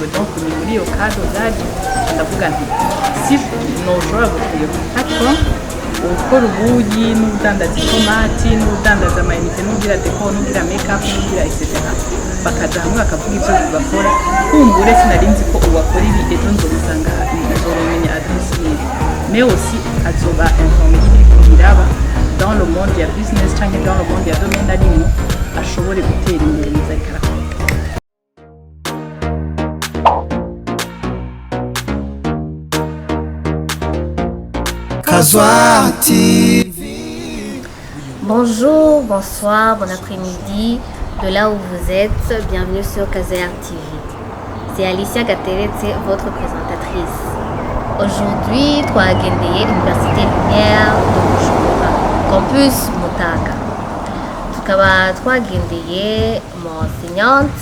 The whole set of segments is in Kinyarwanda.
byiwe donc ni muri iyo cadre byaje ndavuga nti si noshobora gukwiye ariko ukora ubuyi n'ubudandaza itomati n'ubudandaza amayinite n'ubugira deco n'ubugira makeup n'ubugira etc bakaja hamwe bakavuga ibyo bakora kumbure sinari nzi ko uwakora ibi ejo nzobisanga nzoromenya adresse yiwe mais aussi azoba informé y'ibiriko biraba dans le monde ya business cyangwa dans le monde ya domaine arimo ashobore gutera imbere neza ariko arakora. Kazoar TV. Bonjour, bonsoir, bon après-midi, de là où vous êtes, bienvenue sur Kazoar TV. C'est Alicia Gateretse, votre présentatrice. Aujourd'hui, twagendeye l'Université Lumière de Bujumbura, campus Mutaga. Tukaba twagendeye mu enseignante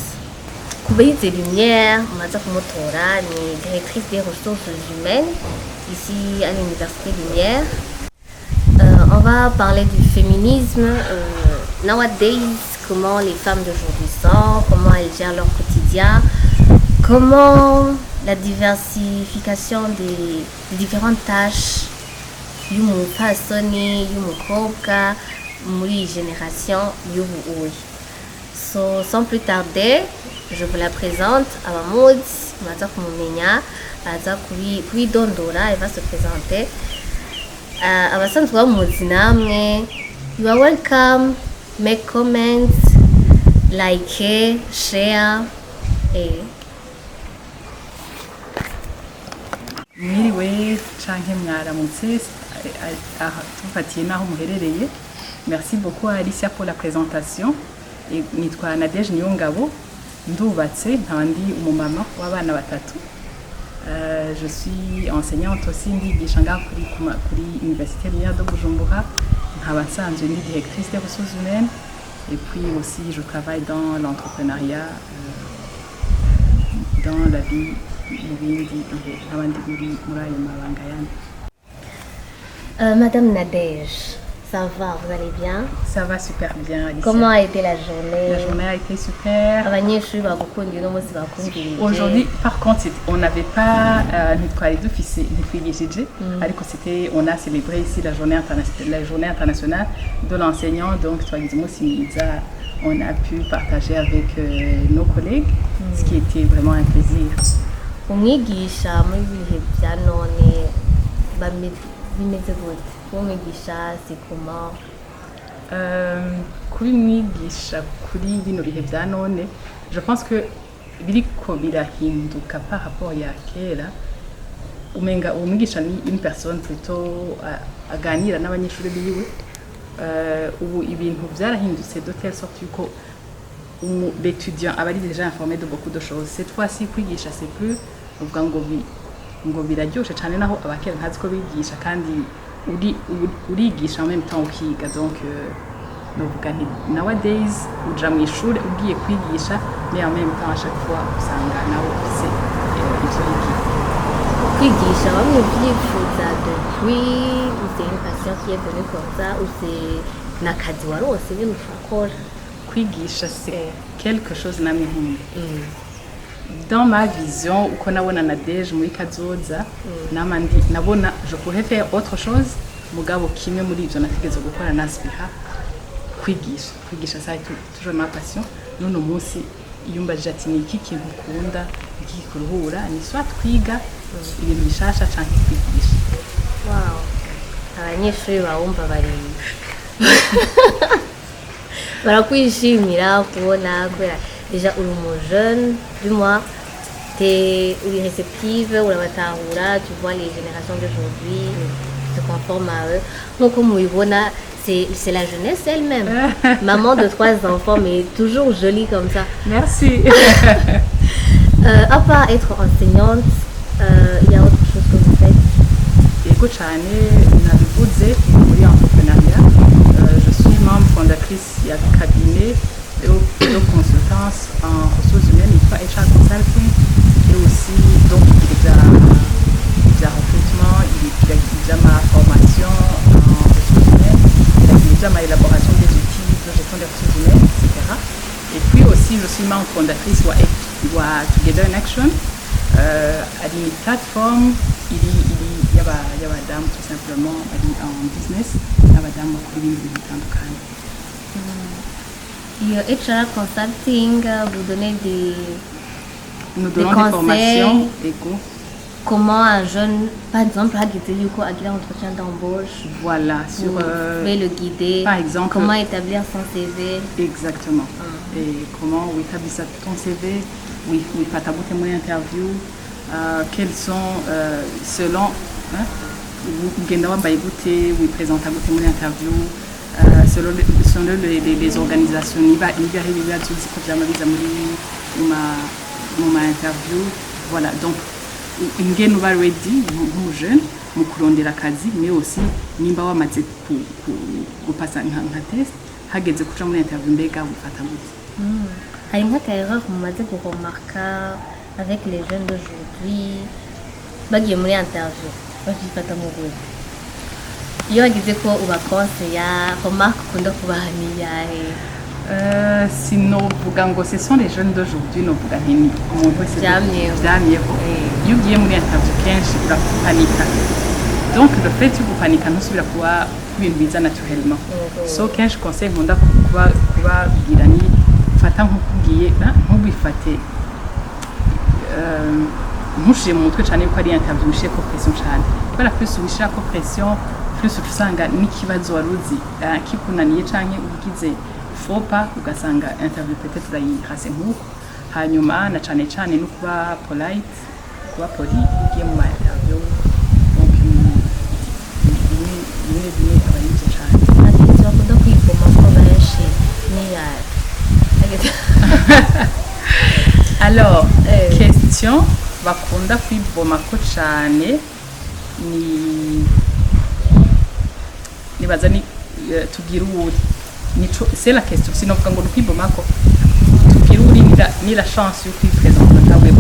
Kubahize Lumière, mumaze kumutora, ni directrice des ressources humaines ici à l'Université Lumière. On va parler du féminisme, nowadays, comment les femmes d'aujourd'hui sont, comment elles gèrent leur quotidien, comment la diversification des différentes tâches y'umupfasoni, y'umukobwa muri génération y'ubu. So, sans plus tarder, je vous la présente à Mahmoud, Maza Kumumenya, Maza Kubidondora, elle va se présenter. Abasanzwe bamuzi namwe, you are welcome, make comments, like, share, Mwiriwe canke mwaramutse tufatiye naho muherereye. Merci beaucoup à Alicia pour la présentation. Nitwa Nadege Niyongabo, ndubatse nkaba ndi umumama w'abana batatu. Je suis enseignante aussi ndigisha ngaho kuri Université Lumière de Bujumbura, nkaba nsanzwe ndi directrice des ressources humaines et puis aussi je travaille dans l'entrepreneuriat, dans la vie mu bindi n'abandi muri ayo mabanga yandi. Madame Nadege, ça va, vous allez bien? Ça va super bien, Alicia. Comment a été la journée? La journée a été super. Aujourd'hui, par contre, on n'avait pas on a célébré ici la journée internationale de l'enseignant. Donc, on a pu partager avec nos collègues, ce qui était vraiment un plaisir. Umwigisha muri bihe bya none bimeze gute? Umwigisha c'est comment? Kuri mwigisha kuri bino bihe bya none, je pense que biriko birahinduka par rapport ya kera. Umenga umwigisha ni une personne plutôt aganira n'abanyeshuri biwe. Ubu ibintu byarahindutse de telle sorte que l'étudiant aba ari déjà informé de beaucoup de choses. Cette fois-ci kwigisha c'est plus uvuga ngo biraryoshe cyane naho abakera ntazi ko bigisha kandi urigisha en même temps ukiga. Donc novuga nti nowadays uja mu ishuri ugiye kwigisha mais en même temps à chaque fois usanga nawe ufise ivyo yigiye. Kwigisha bamwe byifuza depuis ou c'est une passion qui est venue comme ça ou c'est n'akazi warose ibintu ukora? Kwigisha c'est quelque chose namwe nkunda. Dans ma vision, uko nabona Nadege muri kazoza, nabona je pourrais faire autre chose, mugabo kimwe muri ivyo nategeze gukora nasbiha kwigisha ça est toujours ma passion. None umunsi iyo mbajije ati ni iki kintu ukunda iki kuruhura, ni soit twiga ibintu bishasha canke kwigisha. Wow, abanyeshuri bawumva bari barakwishimira kubona kubera déjà uri mu jeune, du moins t'es réceptive, tu vois les générations d'aujourd'hui, tu te conformes à eux. Donc comme mubibona, c'est la jeunesse elle-même. Maman de 3 enfants, mais toujours jolie comme ça. Merci. À part être enseignante, il y a autre chose que vous faites? Écoute, nabivuze muri entrepreneuriat. Je suis membre fondatrice du cabinet de consultance en ressources humaines, il faut HR Consulting, et aussi donc il y a recrutement, il y a ma formation en ressources humaines, il y a ma élaboration des outils de gestion des ressources humaines, etc. Et puis aussi je suis umutima fondatrice wa Together in Action. Ari une plateforme y'abadamu tout simplement ari en business n'abadamu bakora ibintu bitandukanye. Iyo HR Consulting, vous donnez nous donnons des formations comment un jeune, par exemple, a un entretien d'embauche. Voilà, sur. Vous pouvez le guider. Par exemple. Comment établir son CV. Exactement. Et comment établir ton CV, oui, pas ta bouteille mon interview. Quels sont, selon. Vous présente ta bouteille mon interview. Selon les organisations, il va arriver à tout ce que ma interview. Voilà, donc. Ingene uba ready nk'umujene mu kurondera akazi mais aussi nimba wamaze gupasa nka test hageze kuja muri interview mbega ufata gute. Hari nk'aka erreur mumaze guremarka avec les jeunes d'aujourd'hui bagiye muri interview bakifata mu gwe iyo wagize ko ubakonseya remarque ukunda kubahaniya sinovuga ngo ce sont les jeunes d'aujourd'hui novuga nti umuntu wese byamyeho iyo ugiye muri interview kenshi urapanika donc le fait yo gupanika ntusubira kuba ibintu biza naturellement so kenshi conseil nkunda kubabwira ni fata nk'ukugiye ntubifate ntushire mu mutwe cyane yuko ari interview ushiye ko pression cyane kubera plus ubishira ko pression plus usanga n'ikibazo waruzi kikunaniye canke ugize fopa ugasanga interview peut-être urayihase nk'uko hanyuma na cyane cyane no kuba polite kuba poli ugiye mu interview donc ni abayinze cyane ati bakunda kwivoma ko benshi ni alors question bakunda kwivoma ko cyane nibaza ni tugira uwuri c'est la question sinon quand on peut bomako tukiruri ni la chance yo kwipresenter tawe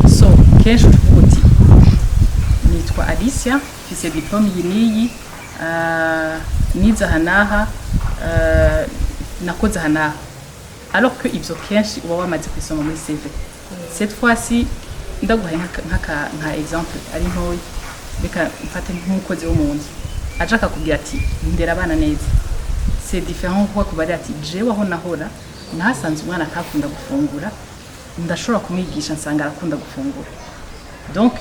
so kenshi tuvuti nitwa Alicia fise diplome yiniyi niza hanaha nakoze hanaha alors que ivyo kenshi uba wamaze kwisoma muri CV cette fois-ci ndaguhaye nka exemple ari ntoyi beka mfate nk'umukozi wo mu nzu ajaka kugira ati ndera abana neza c'est différent kwa kubari ati jewe aho nahora nahasanze umwana akakunda gufungura ndashobora kumwigisha nsanga arakunda gufungura donc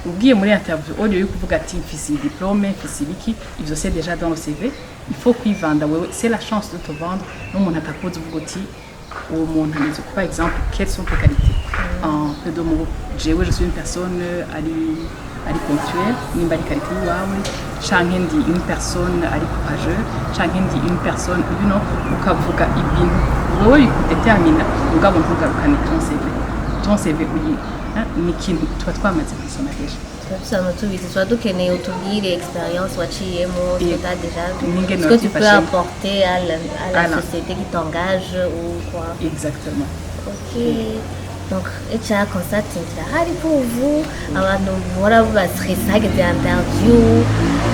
ugiye muri interview audio yo kuvuga ati mfise diplôme mfise ibiki ivyo c'est déjà dans le CV il faut kwivanda wewe c'est la chance de te vendre n'umuntu atakoze uvuga ati uwo muntu ameze par exemple quelles sont tes qualités en peu de mots jewe je suis une personne ari ponctuelle nimba ari qualité yawe canke ndi une personne ari courageuse canke ndi une personne ukavuga ibintu wowe bikudetermina ugabo ntugarukane ton CV uyi ni ikintu tuba twamaze kwisoma deja ça nous tubizi soit dukeneye utubwire expérience waciyemo t'as déjà ce que tu peux apporter à la société qui t'engage ou quoi. Exactement. OK. Donc, HR Consulting, c'est pour vous, abantu muhora bastressa hageze interview,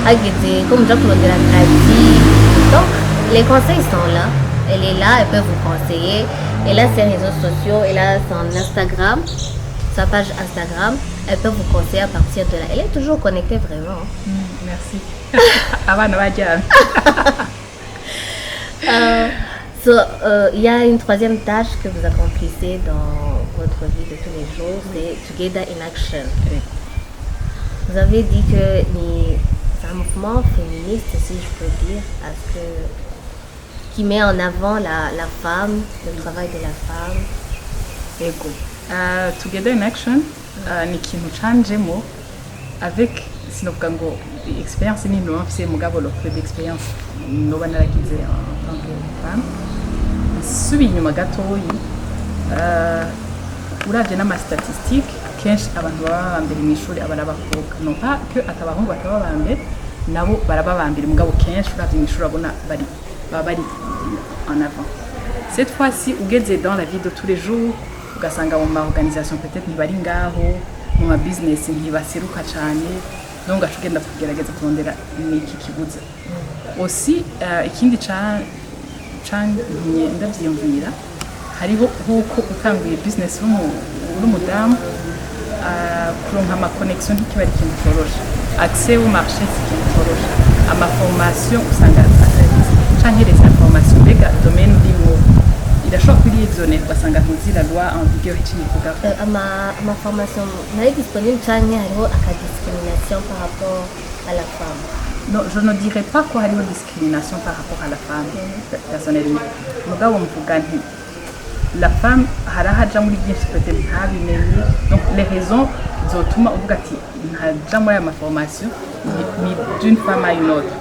hageze comme je pour la pratique. Donc, les conseils sont là. Elle est là, elle peut vous conseiller. Elle a ses réseaux sociaux, elle a son Instagram, sa page Instagram. Elle peut vous conseiller à partir de là. Elle est toujours connectée vraiment. Merci. Avant il y a une troisième tâche que vous accomplissez dans votre vie de tous les jours, c'est Together in Action. Vous avez dit que c'est un mouvement féministe, si je peux dire, qui met en avant la femme, le travail de la femme. Together in Action, ni ikintu canjemo avec sinovuga ngo experience ni no mfise mugabo lo peu d'experience noba naragize en tant que femme subi inyuma gatoyi uravye n'ama statistiques kenshi abantu baba bambere mu ishuri abana bakobwa non pas que atabahungu bataba bambere nabo baraba bambere mugabo kenshi uravye mu ishuri abona bari en avant. Cette fois-ci ugeze dans la vie de tous les jours ugasanga mu ma organisation peut-être ntibari ngaho mu ma business ntibaseruka cyane donc ashugenda kugerageza kurondera niki kibuza aussi ikindi ndavyiyumvira hariho nk'uko utanguye business w'umudamu kuronka amaconnexion ntikiba ari ikintu coroshe, accès au marché si ikintu coroshe, amaformation usanga atarize canke les informations mbega domaine urimo irashobora kuri zone ugasanga ntuzi la loi en vigueur ikivuga ama formation nari disponible canke hariho discrimination par rapport à la femme. Non, je ne dirais pas qu'il y a une discrimination par rapport à la femme, personnellement. La femme, donc les raisons de ma formation, d'une femme à une autre.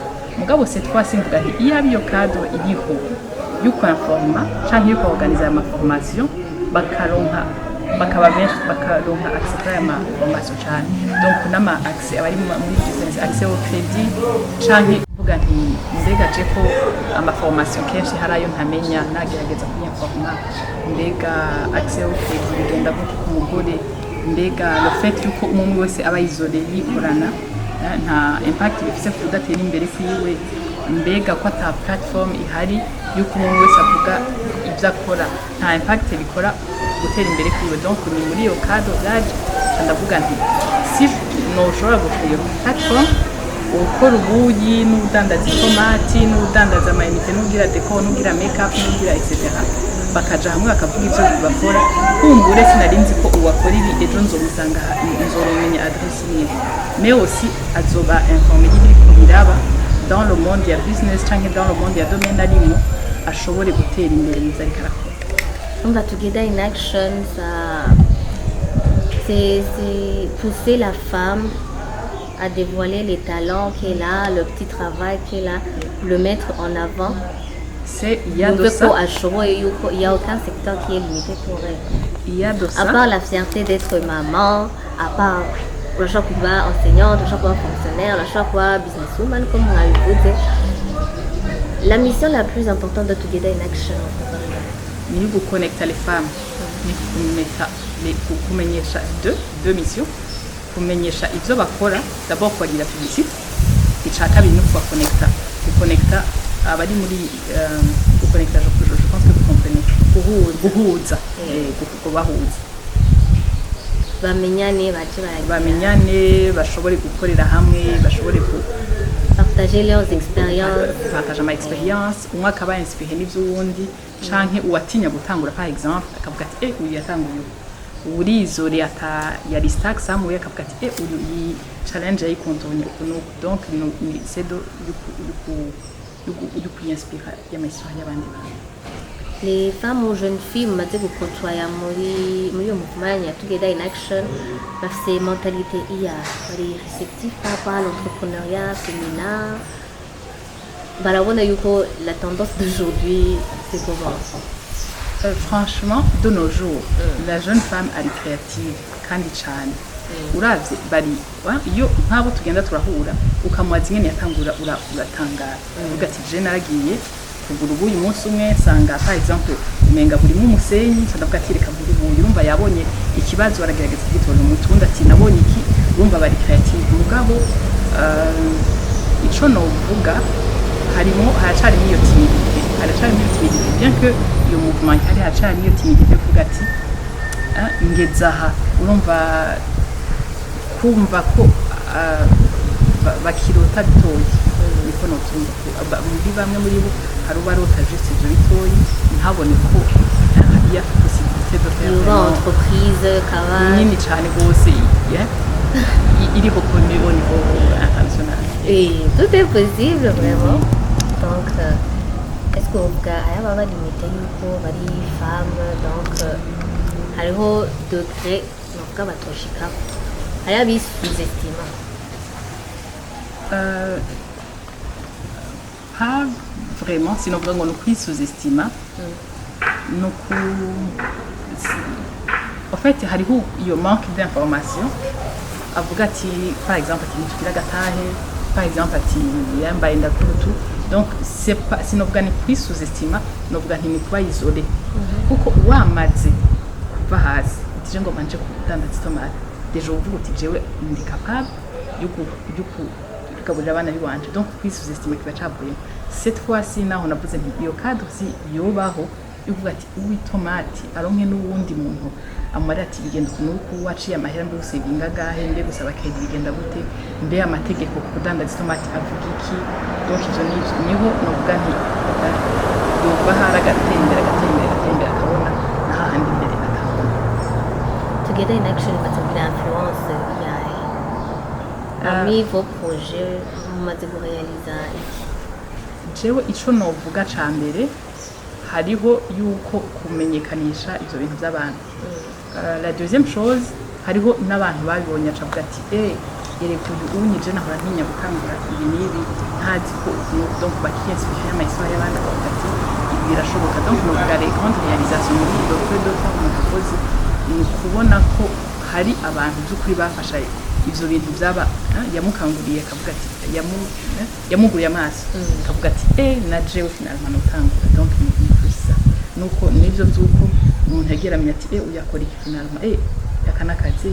Cette fois-ci, il y a un cadre, il y a organiser ma formation, bakaba benshi bakaronka accès à ma formation cyane, donc nama accès abari muri business accès au crédit canke vuga nti mbega je ko ama formation kenshi harayo ntamenya nagerageza kuyiforma mbega accès au crédit bigenda gute ku mugore, mbega le fait yuko umuntu wese aba isolé yikorana nta impact bifise kudatera imbere kwiwe, mbega ko ata platform ihari yuko umuntu wese avuga ibyo akora nta impact bikora gutera imbere kwiwe. Donc ni muri iyo cadre yaje ndavuga nti si noshobora gukora platform ukora ubuyi n'udandaza itomati n'udandaza amayinite n'ugira deco n'ugira makeup n'ugira etc, bakaja hamwe bakavuga ibyo bakora, kumbure sinarinzi ko uwakora ibi ejo nzomuzanga nzoromenya adresse yiwe, mais aussi azoba informé y'ibiri kubiraba dans le monde ya business canke dans le monde ya domaine arimo ashobore gutera imbere mu zari karakora. On va Together in Action, c'est pousser la femme à dévoiler les talents qu'elle a, le petit travail qu'elle a, le mettre en avant. Il y a de ça. Il n'y a aucun secteur qui est limité pour elle. Il y a de ça. À part la fierté d'être maman, à part le choix qu'on va enseignante, le choix qu'on va fonctionnaire, le choix qu'on va businesswoman, comme on a eu dit. La mission la plus importante de Together in Action, ni kuconnecta les femmes, ni kumenyesha deux missions, kumenyesha ivyo bakora, d'abord kugira publicité, ica kabiri no kuconnecta abari muri kuconnecta, je pense que vous comprenez, guhuza kubahuza bamenyane bashobore gukorera hamwe, bashobore partager leurs expériences, partager ma expérience, umwe akaba inspiré n'ivyo wundi canke uwatinya gutangura par exemple akavuga ati uyu yatanguye uri izore ata ya listax samuye akavuga ati uyu yi challenge yikontonye kuno, donc c'est de du inspira ya histoire y'abandi bantu. Les femmes ou jeunes filles mumaze gukontwaya muri uyo mouvement ya Together in Action bafise mentalité bari réceptif par rapport à l'entrepreneuriat féminin, barabona yuko la tendance d'aujourd'hui c'est comment? Franchement, de nos jours, la jeune femme ari créative kandi cyane. Uravye bari iyo nk'abo tugenda turahura ukamwaza ingene yatangura uratangara, uvuga ati je naragiye kugura ubuyi umunsi umwe sanga par exemple umenga buri mu musenyi ndavuga ati reka buri ubuyi, urumva yabonye ikibazo aragerageza kugitora mu tundi ati nabonye iki, urumva bari creative. Mugabo ico no vuga haracari niyo timidité, bien que iyo mouvement haracari niyo timidité kuvuga ati ngezaha, urumva kumva ko bakirota bitoyi niko notumva muri bamwe muri bo hari ubarota juste ibyo bitoyi ntabone ko iya possibilité de faire une entreprise nini cyane gose iri ko au niveau international. Et tout est possible vraiment. Donc est-ce que vous avez baba limité yuko bari femme, donc hariho degré novuga batoshika hariho abisuzestima? Pas vraiment, sinon vraiment nous pris sous-estima. En fait, hariho iyo manque d'information. Avuga ati par exemple ati ntukira gatahe, par exemple ati yambaye ndakurutu. Donc c'est pas sinovuga ni pris sous-estima, novuga nti ni kuba isolé. Kuko wamaze kuva hasi, ati ngo manje kudandaza itomate. Deje uvuga uti jewe ndi capable yuko abana biwanje, donc pris sous-estima kiba cavuye. Cette fois-ci naho navuze nti iyo cadre si yobaho uvuga ati uw'itomati aronke n'uwundi muntu amara ati bigenda ukuntu uku waciye amahera mbe usevinga agahe mbe gusaba kedi bigenda gute mbe amategeko ku kudandaza itomati avuga iki donc ivyo niho novuga nti yova hari agatembera akabona n'ahandi imbere akabona. Together in Action imaze kugira influence yahe muri vos projets mumaze kurealiza iki? Jewe ico novuga ca mbere hariho yuko kumenyekanisha ivyo bintu by'abantu. La deuxième chose hariho n'abantu babibonye acavuga ati yereka uyu unyije nahora ntinya gukangura ibi n'ibi ntazi ko donc bakiyesifia amahistoire y'abandi akavuga ati ibi birashoboka donc novuga les grandes réalisations muri le peu de temps umuntu akoze ni ukubona ko hari abantu by'ukuri bafasha ivyo bintu byaba yamukanguriye akavuga ati yamuguriye amaso akavuga ati na jewe finalement notangura donc ni ça nuko nivyo by'uko umuntu yageramye ati uyakora iki finalement yakanakaze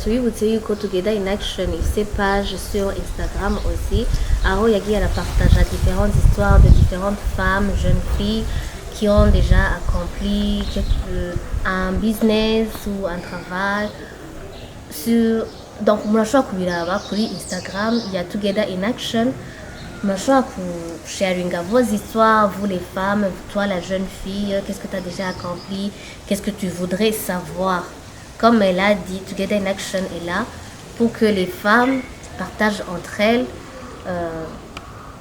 tubibutse yuko Together in Action ifise page sur Instagram aussi aho yagiye arapartager différentes histoires de différentes femmes, jeunes filles qui ont déjà accompli un business ou un travail sur donc murashobora kubiraba kuri Instagram il y a Together in Action murashobora sharinga vos histoires vous les femmes, toi la jeune fille, qu'est-ce que tu as déjà accompli, qu'est-ce que tu voudrais savoir. Comme elle a dit, Together in Action est là pour que les femmes partagent entre elles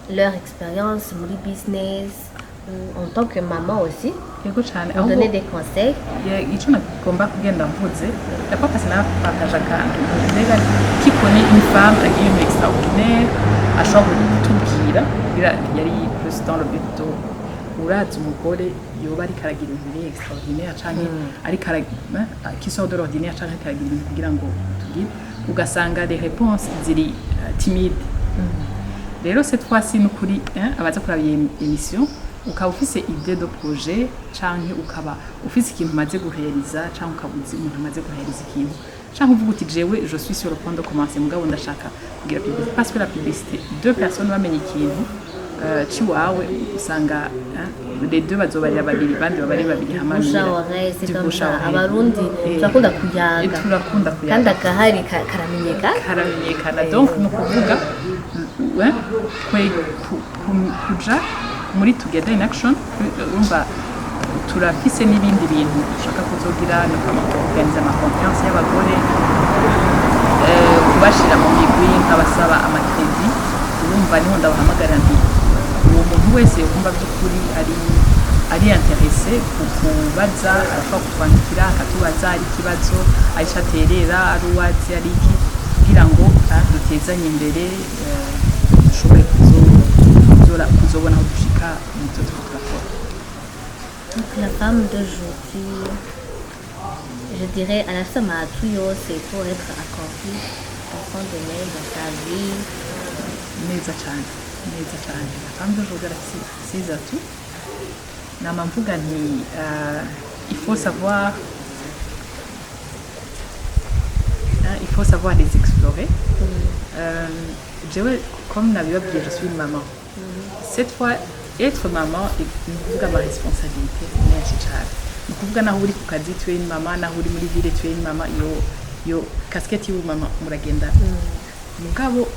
leur expérience, mon business, en tant que maman aussi, yego cyane pour donner des conseils. Icyo nagomba kugenda mvuze d'abord parce que napartage akantu mbega kikoni une femme agiye mu extraordinaire ashobora kutubwira yari plus dans le but de urazi umugore yoba ariko aragira ibintu biri extraordinaire canke ariko qui sort de l'ordinaire canke aragira ibintu kugira ngo tugire ugasanga les réponses ziri timide. Rero cette fois-ci nukuri abaza kuraba iyi émission ukaba ufise idée de projet canke ukaba ufise ikintu maze guheriza canke ukabuzi umuntu maze guheriza ikintu canke uvuga uti jewe je suis sur le point de commencer mugabo ndashaka kugira publicité parce que la publicité deux personnes bamenye ikintu ciwawe usanga les deux bazobarira babiri bandi babari babiri hamamira c'est comme ça abarundi turakunda kuyaga kandi akahari karamenyekana donc nukuvuga kuja muri Together in Action umva turafise n'ibindi bintu ushaka kuzogira no organiza ama conference y'abagore kubashira mu migwi nk'abasaba amakredi urumva niho ndabahamagara nti uwo muntu wese yokumva by'ukuri ari intéressé kubaza arashobora kutwandikira akatubaza ari ikibazo aisha terera ari uwazi ari iki kugira ngo dutezanye imbere dushobore kuzobona aho dushika mu byo twakora. Donc la femme d'aujourd'hui, je dirais à la somme à tout c'est pour être accomplie au fond de même dans sa vie. Neza cyane la femme d'aujourd'hui c'est tout nama mvuga nti il faut savoir les explorer. Jewe comme nabibabwiye je suis une maman. Cette fois être maman ni kuvuga ma responsabilité menshi cyane ni kuvuga naho uri ku kazi tu es une maman naho uri muri ville tu es une maman yo casquette y'u maman muragenda mugabo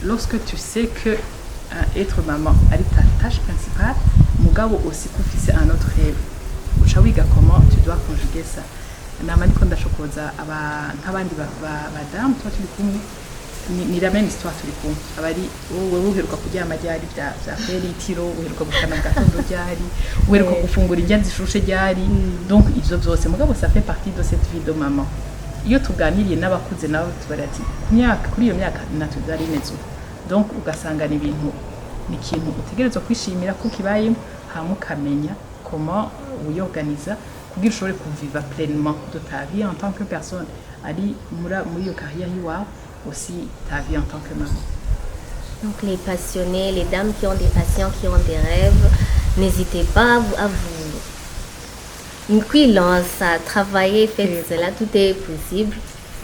lorsque tu sais que être maman ari ta tâche principale mugabo aussi kufise un autre rêve uca wiga comment tu dois conjuguer ça nama ndiko ndashokoza nk'abandi badamu tuba turi kumwe ni la même histoire turi kumwe abari wowe uheruka kuryama ryari bya feritiro uheruka gukana gatondo ryari uheruka gufungura indya zishushe ryari donc ivyo byose mugabo ça fait partie de cette vie de maman. Iyo tuganiriye n'abakuze nabo tubari ati kuri iyo myaka natwe byari imeze donc ugasanga ni ibintu ni ikintu utegerezwa kwishimira ko kibaye hamukamenya comment uyorganiza kugira ushobore kuviva pleinement de ta vie en tant que personne ari muri iyo carrière yiwawe aussi ta vie en tant que maman. Donc les passionnés, les dames qui ont des passions, qui ont des rêves, n'hésitez pas à vous qui lance à travailler, faites cela, tout est possible.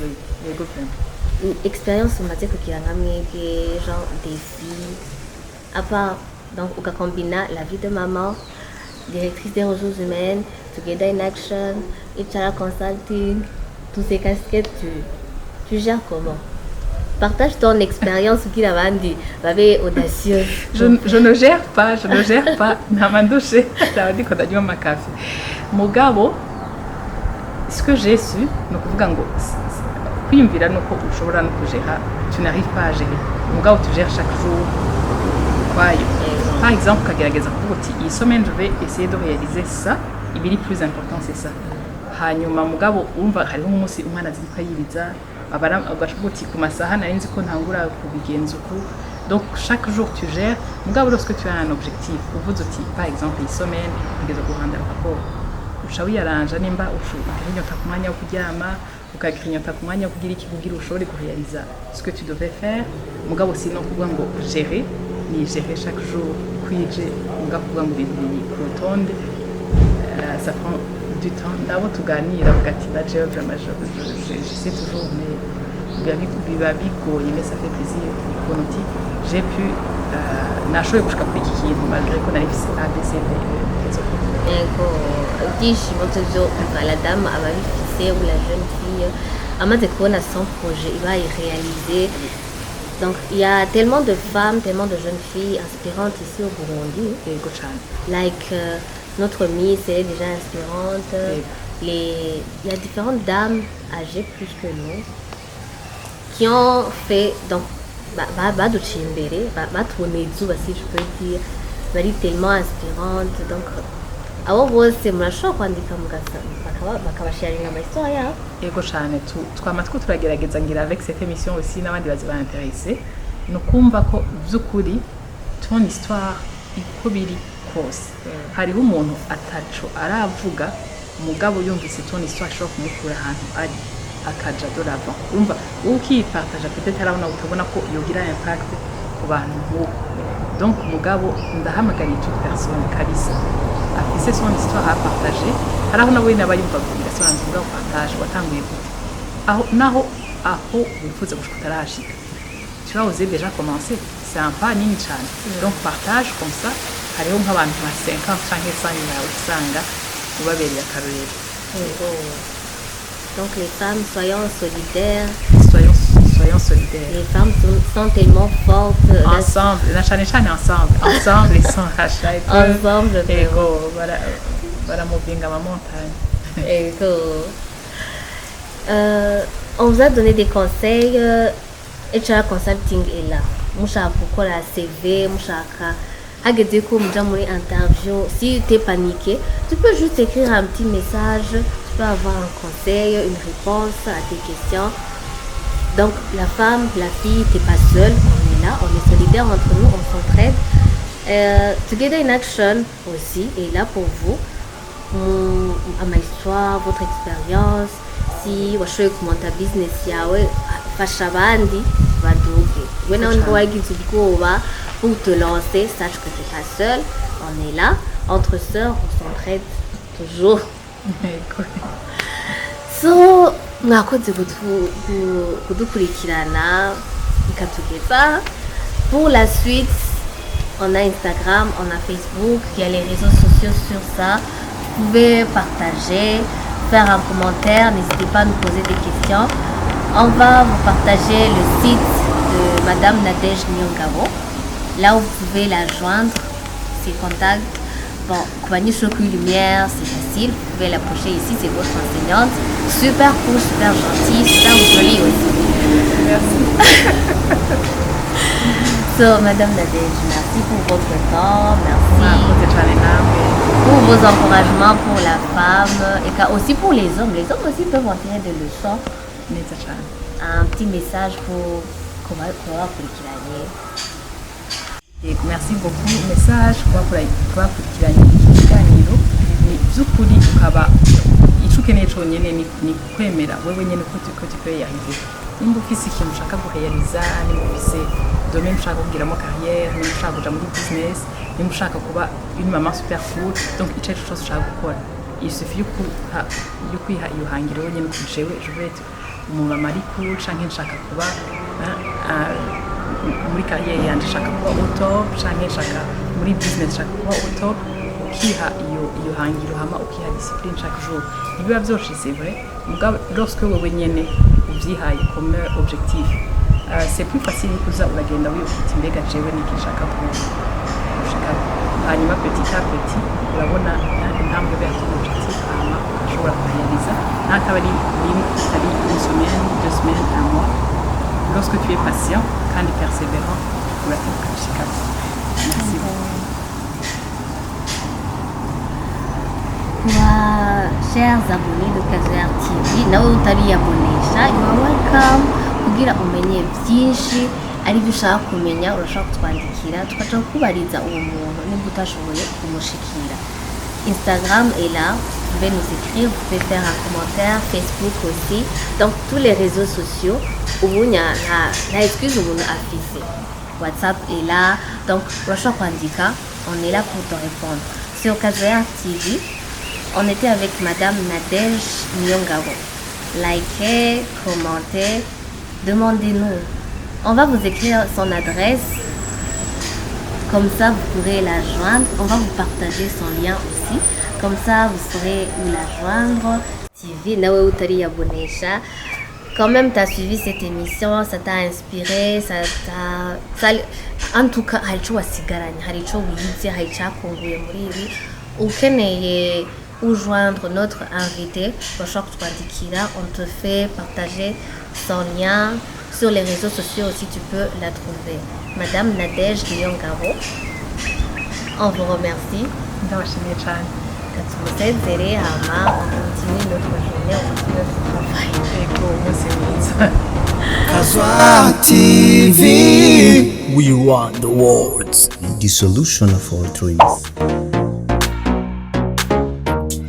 Oui, une expérience on m'a dit que qui a ramené des gens, des filles, à part Donc, on combine la vie de maman, directrice des ressources humaines, Together in Action, HR Consulting, tous ces casquettes, tu gères comment? Partage ton expérience qui l'a vendu, audacieuse. Je ne gère pas. Namandoshe, ça veut dire qu'on a dit ma café. Mugabo, ce que j'ai su, ni ukuvuga ngo kwiyumvira nuko ushobora no kugera, tu n'arrives pas à gérer. Mugabo tu gères chaque jour kwayo. Par exemple, ukagerageza kuvuga uti iyi semaine je vais essayer de réaliser ça, ibiri plus important c'est ça. Hanyuma mugabo umva hariho umunsi umwana azirika yiriza agashoboka uti ku masaha nari nzi ko ntangura kubigenza uku. Donc chaque jour tu gères, mugabo lorsque tu as un objectif, uvuze uti par exemple iyi semaine ugeze guhanda rapport, uca wiyaranja nimba ukirinyota ku mwanya wo kuryama, ukakirinyota ku mwanya wo kugira iki kugira ushobore kurealiza ce que tu devais faire. Mugabo sino kuvuga ngo gérer, ni gérer chaque jour kwije mugabo kuvuga ngo ibintu biri ku rutonde, ça prend du temps. D'abord tuganira ugati ndaje vraiment je sais toujours mais biba bigoye mais ça fait plaisir ukuntu uti j'ai pu nashoboye gushika kuri iki kintu malgré ko nari mfise ABCD. Yego ibyishimo byo la dame aba bifise ou la jeune fille amaze kubona son projet il va y réaliser. Donc il y a tellement de femmes, tellement de jeunes filles inspirantes ici au Burundi. Yego cyane. Like notre Miss elle est déjà inspirante. Il y a différentes dames âgées plus que nous qui ont fait donc baduciye imbere batuboneye izuba si je peux dire, bari tellement inspirantes. Donc abo bose murashobora kwandika bakabasharinga amahistoire yabo. Yego cyane twama two turagerageza ngira avec cette émission aussi n'abandi baziba intéressé no kumva ko by'ukuri ton histoire iko biri kose. Hariho umuntu ataco aravuga mugabo yumvise ton histoire ashobora kumukura ahantu ari akaja de l'avant. Umva ukipartage peut-être arabona utabona ko yogira impact ku bantu nk'uko. Donc mugabo ndahamagariye toute personne kabisa afise son histoire à partager. Alors nawe nabayumva kugira son mugabo partage watanguye gute aho naho wifuza gushika utarashika, tu vas oser déjà commencer, c'est un pas nini cyane. Donc partage comme ça, hariho nk'abantu nka 50 canke 100 yawe usanga ubabereye akarorero. Donc les femmes, soyons solidaires. Soyons solidaires. Les femmes sont tellement fortes. Ensemble, ensemble, ils sont rachats. Ensemble, voilà moving ma montagne. On vous a donné des conseils. HR Consulting est là. Mouchaka pour la CV, mouchaka. Hagede ko muja muri interview, si tu es paniqué, tu peux juste écrire un petit message, tu peux avoir un conseil, une réponse à tes questions. Donc la femme, la fille, t'es pas seule, on est là, on est solidaires entre nous, on s'entraide. Together in Action aussi est là pour vous. À ma histoire, votre expérience, si washoboye kumonta business yawe fasha abandi baduge. Wena ngo wagize ubwoba pour te lancer, sache que tu n'es pas seul, on est là, entre sœurs, on s'entraide toujours. So, mwakoze kudukurikirana ikatugeza. Pour la suite, on a Instagram, on a Facebook, il y a les réseaux sociaux sur ça. Vous pouvez partager, faire un commentaire, n'hésitez pas à nous poser des questions. On va vous partager le site de Madame Nadège Nyongabo. Là où vous pouvez la joindre, ses contacts. Bon, compagnie Chocu Lumière, c'est facile. Vous pouvez l'approcher ici, c'est votre enseignante. Super cool, super gentille, super jolie aussi. Merci. So, Madame Nadège, merci pour votre temps. Merci pour vos encouragements pour la femme et aussi pour les hommes. Les hommes aussi peuvent en tirer des leçons. Un petit message pour l'année. Merci beaucoup. Message kubakurikiranye ikiganiro ni by'ukuri ukaba icyo ukeneye cyonyine ni kwemera wewe nyine ko tu peux y arriver. Nimba ufise ikintu ushaka guheyariza, nimba ufise domaine ushaka kugiramo carrière, nimba ushaka kuja muri business, nimba ushaka kuba une maman super cool, donc icyo cyose ushaka gukora, il suffit yo kwiha iyo hangiro nyine kujewe je veux être umumama ari cool canke nshaka kuba muri carrière yanje nshaka kuba au top canke nshaka muri business ushaka kuba auto ukiha iyo hangiro hama ukiha discipline chaque jour ibiba byose c'est vrai mugabo lorsque wewe nyene uvyihaye comme objectif c'est plus facile kuza uragenda wiyufite mbega jewe niki nshaka gushika hanyuma petit à petit urabona intambwe ya objectif hama ushobora kurealiza ntakaba ari une semaine 2 semaines un mois lorsque tu es patient kandi persévérant urafika gushika merci chers abonnés de KZR TV nawe utariyabonesha you are welcome kugira umenye byinshi ari byo ushaka kumenya urashaka kutwandikira tukaca kubariza uwo muntu niba utashoboye kumushikira. Instagram est là, vous pouvez nous écrire, vous pouvez faire un commentaire, Facebook aussi, donc tous les réseaux sociaux ubu na excuse umuntu afise. WhatsApp est là, donc urashaka kwandika, on est là pour te répondre. Sur KZR TV, on était avec Madame Nadège Nyongabo. Likez, commentez, demandez-nous. On va vous écrire son adresse, comme ça vous pourrez la joindre. On va vous partager son lien aussi, comme ça vous saurez où la joindre. TV, nawe utari yabonesha. Quand même, tu as suivi cette émission, ça t'a inspiré, en tout cas, hari ico wasigaranye, hari ico wize, hari icakunguye muri ibi. Ukeneye ou joindre notre invité, on te fait partager son lien sur les réseaux sociaux aussi, tu peux la trouver. Madame Nadège Nyongabo, on vous remercie. On continue notre journée, on continue notre travail. KZR TV, we run the world. The solution of our dreams.